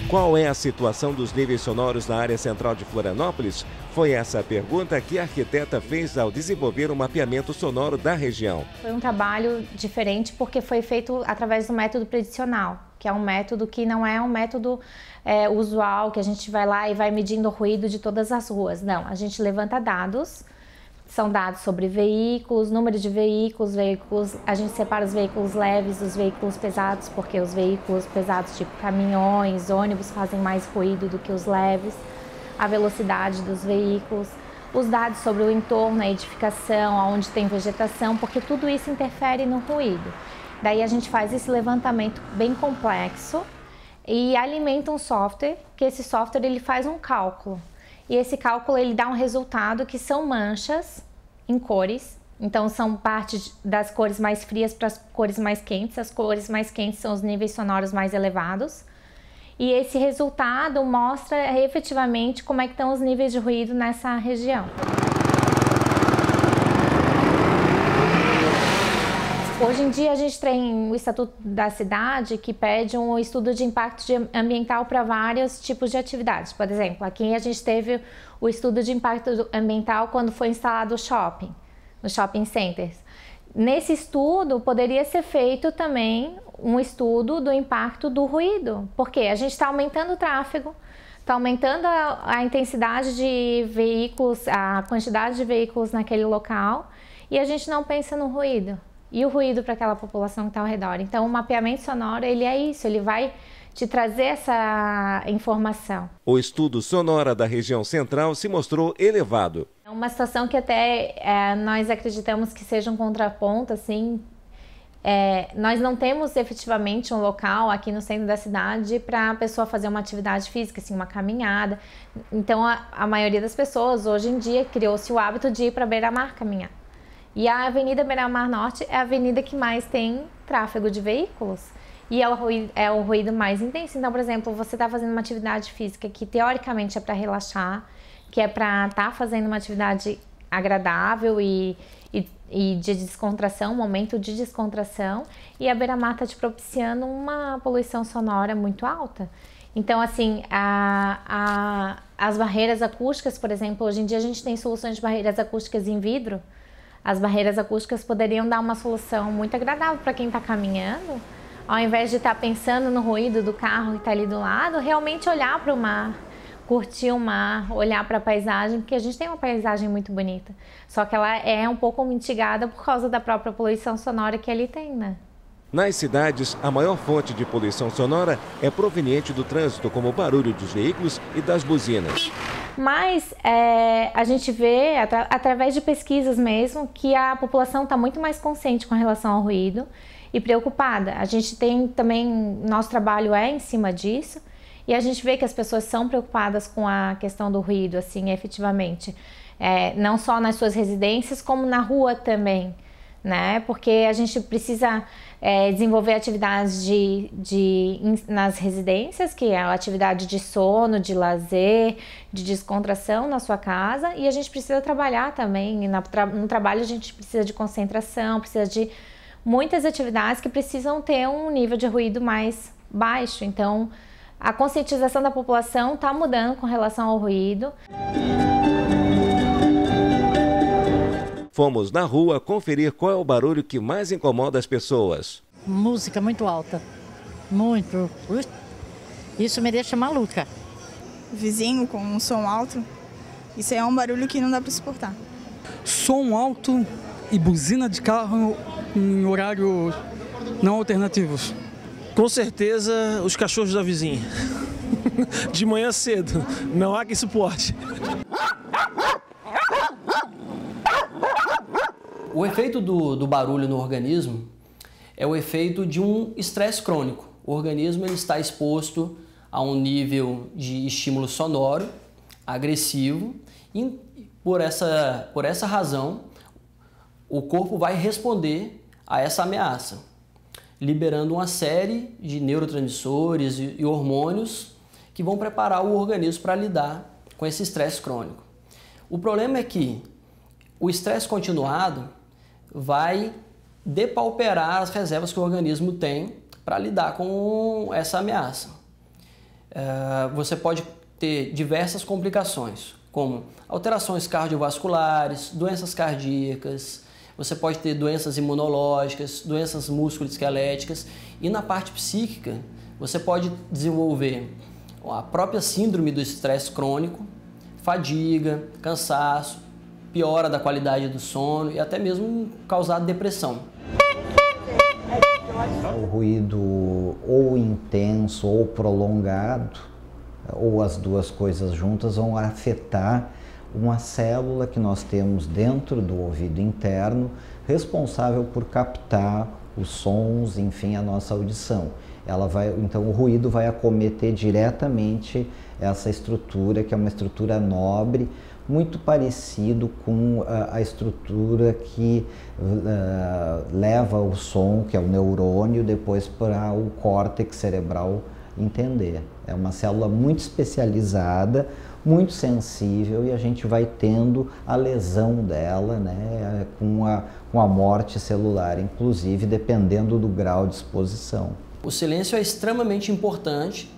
Qual é a situação dos níveis sonoros na área central de Florianópolis? Foi essa a pergunta que a arquiteta fez ao desenvolver um mapeamento sonoro da região. Foi um trabalho diferente porque foi feito através do método predicional, que é um método que não é um método usual, que a gente vai lá e vai medindo o ruído de todas as ruas. Não, a gente levanta dados, são dados sobre veículos, número de veículos, a gente separa os veículos leves dos veículos pesados, porque os veículos pesados, tipo caminhões, ônibus, fazem mais ruído do que os leves, a velocidade dos veículos, os dados sobre o entorno, a edificação, onde tem vegetação, porque tudo isso interfere no ruído. Daí a gente faz esse levantamento bem complexo e alimenta um software, que esse software ele faz um cálculo. E esse cálculo ele dá um resultado que são manchas em cores. Então são parte das cores mais frias para as cores mais quentes. As cores mais quentes são os níveis sonoros mais elevados. E esse resultado mostra efetivamente como é que estão os níveis de ruído nessa região. Hoje em dia a gente tem o Estatuto da Cidade que pede um estudo de impacto ambiental para vários tipos de atividades. Por exemplo, aqui a gente teve o estudo de impacto ambiental quando foi instalado o shopping, nos shopping centers. Nesse estudo poderia ser feito também um estudo do impacto do ruído, porque a gente está aumentando o tráfego, está aumentando a intensidade de veículos, a quantidade de veículos naquele local e a gente não pensa no ruído. E o ruído para aquela população que está ao redor. Então, o mapeamento sonoro, ele é isso, ele vai te trazer essa informação. O estudo sonoro da região central se mostrou elevado. É uma situação que até nós acreditamos que seja um contraponto, assim. Nós não temos efetivamente um local aqui no centro da cidade para a pessoa fazer uma atividade física, assim, uma caminhada. Então, a maioria das pessoas, hoje em dia, criou-se o hábito de ir para a beira-mar caminhar. E a Avenida Beira-Mar Norte é a avenida que mais tem tráfego de veículos e é o ruído mais intenso. Então, por exemplo, você está fazendo uma atividade física que teoricamente é para relaxar, que é para estar fazendo uma atividade agradável e de descontração, um momento de descontração, e a Beira-Mar está te propiciando uma poluição sonora muito alta. Então, assim, as barreiras acústicas, por exemplo, hoje em dia a gente tem soluções de barreiras acústicas em vidro. As barreiras acústicas poderiam dar uma solução muito agradável para quem está caminhando, ao invés de estar pensando no ruído do carro que está ali do lado, realmente olhar para o mar, curtir o mar, olhar para a paisagem, porque a gente tem uma paisagem muito bonita, só que ela é um pouco mitigada por causa da própria poluição sonora que ali tem, né? Nas cidades, a maior fonte de poluição sonora é proveniente do trânsito, como o barulho dos veículos e das buzinas. Mas a gente vê, através de pesquisas mesmo, que a população está muito mais consciente com relação ao ruído e preocupada. A gente tem também, nosso trabalho é em cima disso, e a gente vê que as pessoas são preocupadas com a questão do ruído, assim, efetivamente. Não só nas suas residências, como na rua também, né? Porque a gente precisa desenvolver atividades nas residências, que é a atividade de sono, de lazer, de descontração na sua casa, e a gente precisa trabalhar também. No trabalho a gente precisa de concentração, precisa de muitas atividades que precisam ter um nível de ruído mais baixo. Então, a conscientização da população está mudando com relação ao ruído. Fomos na rua conferir qual é o barulho que mais incomoda as pessoas. Música muito alta, muito. Isso me deixa maluca. Vizinho com um som alto, isso aí é um barulho que não dá para suportar. Som alto e buzina de carro em horários não alternativos. Com certeza os cachorros da vizinha. De manhã cedo, não há quem suporte. O efeito do barulho no organismo é o efeito de um estresse crônico. O organismo ele está exposto a um nível de estímulo sonoro, agressivo, e por essa razão o corpo vai responder a essa ameaça, liberando uma série de neurotransmissores e hormônios que vão preparar o organismo para lidar com esse estresse crônico. O problema é que o estresse continuado vai depauperar as reservas que o organismo tem para lidar com essa ameaça. você pode ter diversas complicações, como alterações cardiovasculares, doenças cardíacas, você pode ter doenças imunológicas, doenças musculoesqueléticas, e na parte psíquica você pode desenvolver a própria síndrome do estresse crônico, fadiga, cansaço, piora da qualidade do sono e até mesmo causar depressão. O ruído ou intenso ou prolongado, ou as duas coisas juntas, vão afetar uma célula que nós temos dentro do ouvido interno, responsável por captar os sons, enfim, a nossa audição. Então o ruído vai acometer diretamente essa estrutura, que é uma estrutura nobre, muito parecido com a estrutura que leva o som, que é o neurônio, depois para o córtex cerebral entender. É uma célula muito especializada, muito sensível, e a gente vai tendo a lesão dela, né, com a morte celular, inclusive dependendo do grau de exposição. O silêncio é extremamente importante.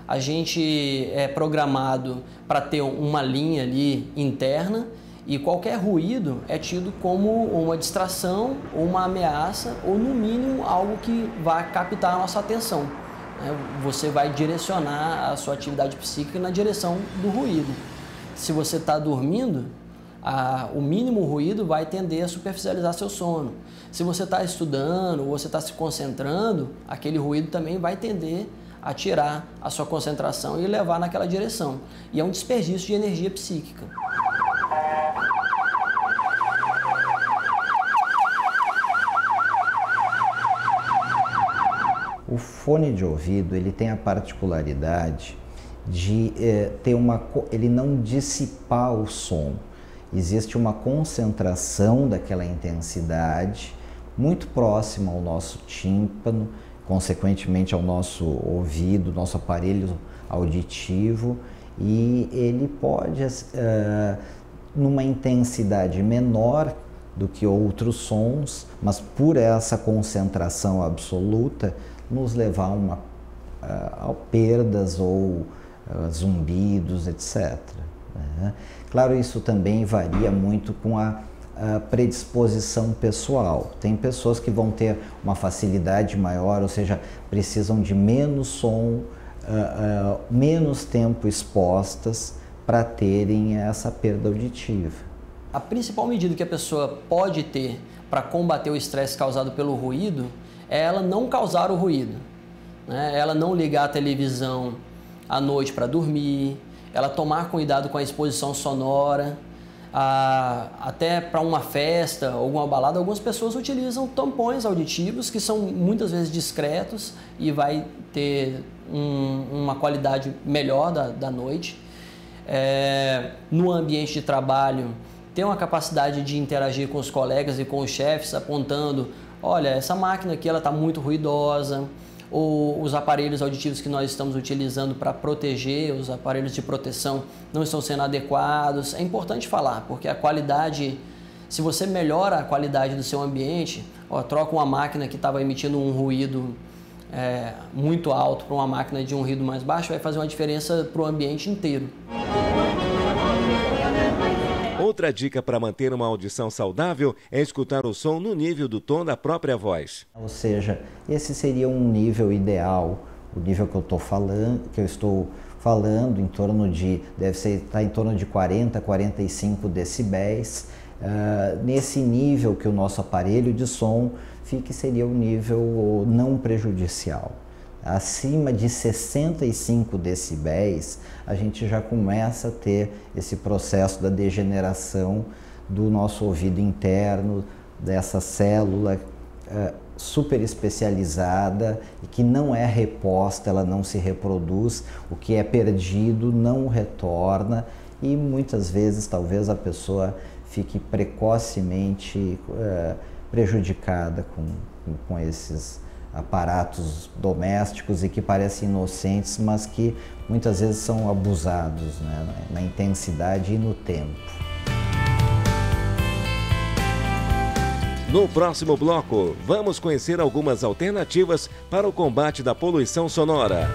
A gente é programado para ter uma linha ali interna, e qualquer ruído é tido como uma distração, ou uma ameaça, ou no mínimo algo que vai captar a nossa atenção. Você vai direcionar a sua atividade psíquica na direção do ruído. Se você está dormindo, o mínimo ruído vai tender a superficializar seu sono. Se você está estudando ou você está se concentrando, aquele ruído também vai tender a tirar a sua concentração e levar naquela direção. E é um desperdício de energia psíquica. O fone de ouvido, ele tem a particularidade de ele não dissipar o som. Existe uma concentração daquela intensidade muito próxima ao nosso tímpano, consequentemente ao nosso ouvido, nosso aparelho auditivo, e ele pode, numa intensidade menor do que outros sons, mas por essa concentração absoluta, nos levar a perdas ou zumbidos, etc. Né? Claro, isso também varia muito com a predisposição pessoal. Tem pessoas que vão ter uma facilidade maior, ou seja, precisam de menos som, menos tempo expostas para terem essa perda auditiva. A principal medida que a pessoa pode ter para combater o estresse causado pelo ruído é ela não causar o ruído, né? Ela não ligar a televisão à noite para dormir, ela tomar cuidado com a exposição sonora. Até para uma festa, alguma balada, algumas pessoas utilizam tampões auditivos que são muitas vezes discretos e vai ter uma qualidade melhor da noite. No ambiente de trabalho, ter uma capacidade de interagir com os colegas e com os chefes, apontando: olha, essa máquina aqui está muito ruidosa, ou os aparelhos auditivos que nós estamos utilizando para proteger, os aparelhos de proteção não estão sendo adequados. É importante falar, porque a qualidade, se você melhora a qualidade do seu ambiente, troca uma máquina que estava emitindo um ruído muito alto para uma máquina de um ruído mais baixo, vai fazer uma diferença para o ambiente inteiro. Outra dica para manter uma audição saudável é escutar o som no nível do tom da própria voz. Ou seja, esse seria um nível ideal, o nível que eu estou falando, em torno de, estar em torno de 40, 45 decibéis. Nesse nível que o nosso aparelho de som fique, seria um nível não prejudicial. Acima de 65 decibéis, a gente já começa a ter esse processo da degeneração do nosso ouvido interno, dessa célula super especializada e que não é reposta, ela não se reproduz, o que é perdido não retorna, e muitas vezes talvez a pessoa fique precocemente prejudicada com esses aparatos domésticos e que parecem inocentes, mas que muitas vezes são abusados, né, na intensidade e no tempo. No próximo bloco, vamos conhecer algumas alternativas para o combate da poluição sonora.